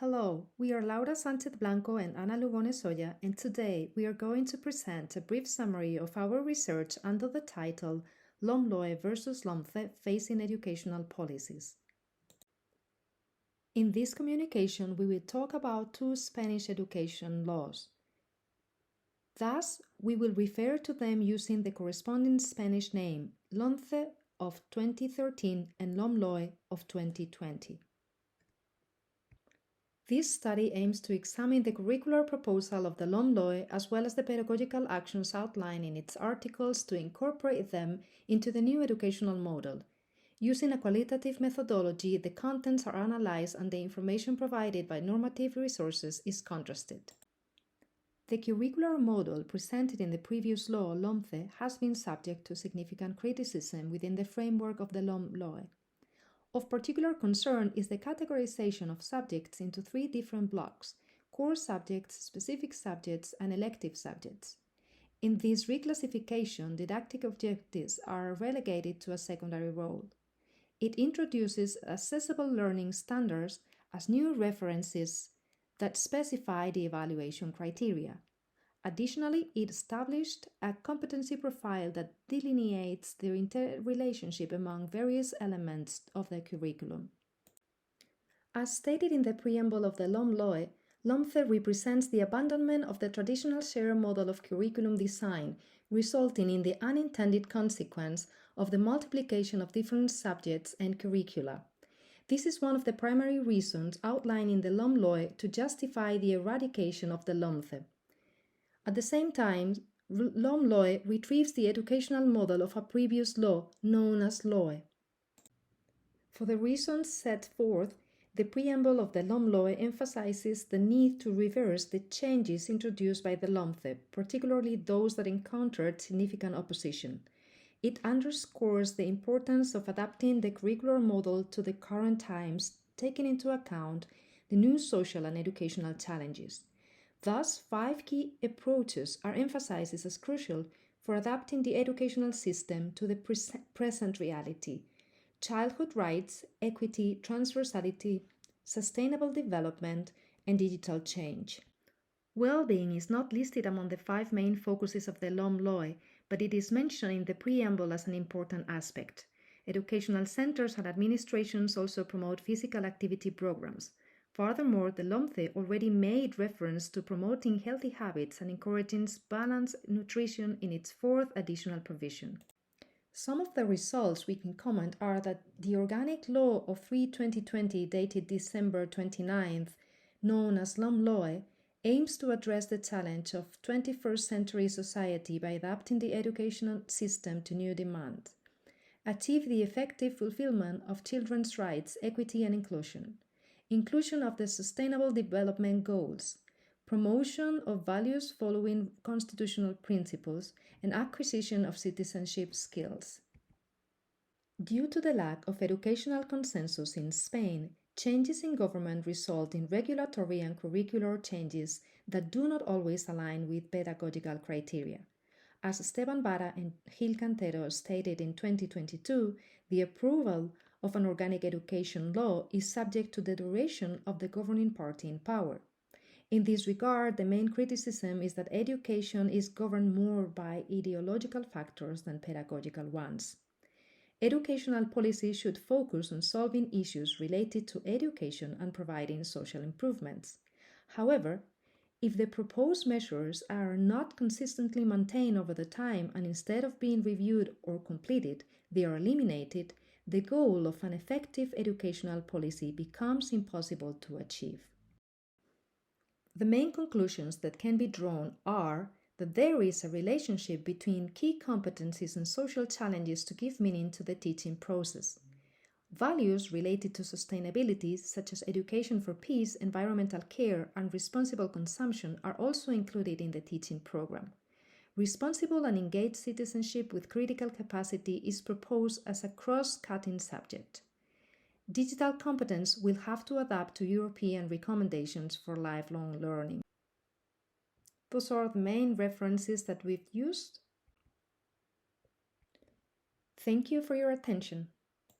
Hello, we are Laura Sanchez Blanco and Ana Lugones Soya, and today we are going to present a brief summary of our research under the title Lomloe versus Lomce Facing Educational Policies. In this communication, we will talk about two Spanish education laws. Thus, we will refer to them using the corresponding Spanish name, Lomce of 2013 and Lomloe of 2020. This study aims to examine the curricular proposal of the Lomloe as well as the pedagogical actions outlined in its articles to incorporate them into the new educational model. Using a qualitative methodology, the contents are analyzed and the information provided by normative resources is contrasted. The curricular model presented in the previous law, Lomce, has been subject to significant criticism within the framework of the Lomloe. Of particular concern is the categorization of subjects into three different blocks: core subjects, specific subjects, and elective subjects. In this reclassification, didactic objectives are relegated to a secondary role. It introduces accessible learning standards as new references that specify the evaluation criteria. Additionally, it established a competency profile that delineates the interrelationship among various elements of the curriculum. As stated in the preamble of the Lomloe, Lomce represents the abandonment of the traditional share model of curriculum design, resulting in the unintended consequence of the multiplication of different subjects and curricula. This is one of the primary reasons outlined in the Lomloe to justify the eradication of the Lomce. At the same time, Lomloe retrieves the educational model of a previous law known as Loe. For the reasons set forth, the preamble of the Lomloe emphasizes the need to reverse the changes introduced by the Lomce, particularly those that encountered significant opposition. It underscores the importance of adapting the curricular model to the current times, taking into account the new social and educational challenges. Thus, 5 key approaches are emphasized as crucial for adapting the educational system to the present reality: childhood rights, equity, transversality, sustainable development, and digital change. Well-being is not listed among the 5 main focuses of the Lomloe, but it is mentioned in the preamble as an important aspect. Educational centers and administrations also promote physical activity programs. Furthermore, the Lomce already made reference to promoting healthy habits and encouraging balanced nutrition in its 4th additional provision. Some of the results we can comment are that the Organic Law of 3/2020, dated December 29th, known as Lomloe, aims to address the challenge of 21st century society by adapting the educational system to new demands, achieve the effective fulfillment of children's rights, equity, and inclusion of the Sustainable Development Goals, promotion of values following constitutional principles, and acquisition of citizenship skills. Due to the lack of educational consensus in Spain, changes in government result in regulatory and curricular changes that do not always align with pedagogical criteria. As Esteban Vara and Gil Cantero stated in 2022, the approval of an organic education law is subject to the duration of the governing party in power. In this regard, the main criticism is that education is governed more by ideological factors than pedagogical ones. Educational policy should focus on solving issues related to education and providing social improvements. However, if the proposed measures are not consistently maintained over the time and instead of being reviewed or completed, they are eliminated, the goal of an effective educational policy becomes impossible to achieve. The main conclusions that can be drawn are that there is a relationship between key competencies and social challenges to give meaning to the teaching process. Values related to sustainability, such as education for peace, environmental care, and responsible consumption, are also included in the teaching program. Responsible and engaged citizenship with critical capacity is proposed as a cross-cutting subject. Digital competence will have to adapt to European recommendations for lifelong learning. Those are the main references that we've used. Thank you for your attention.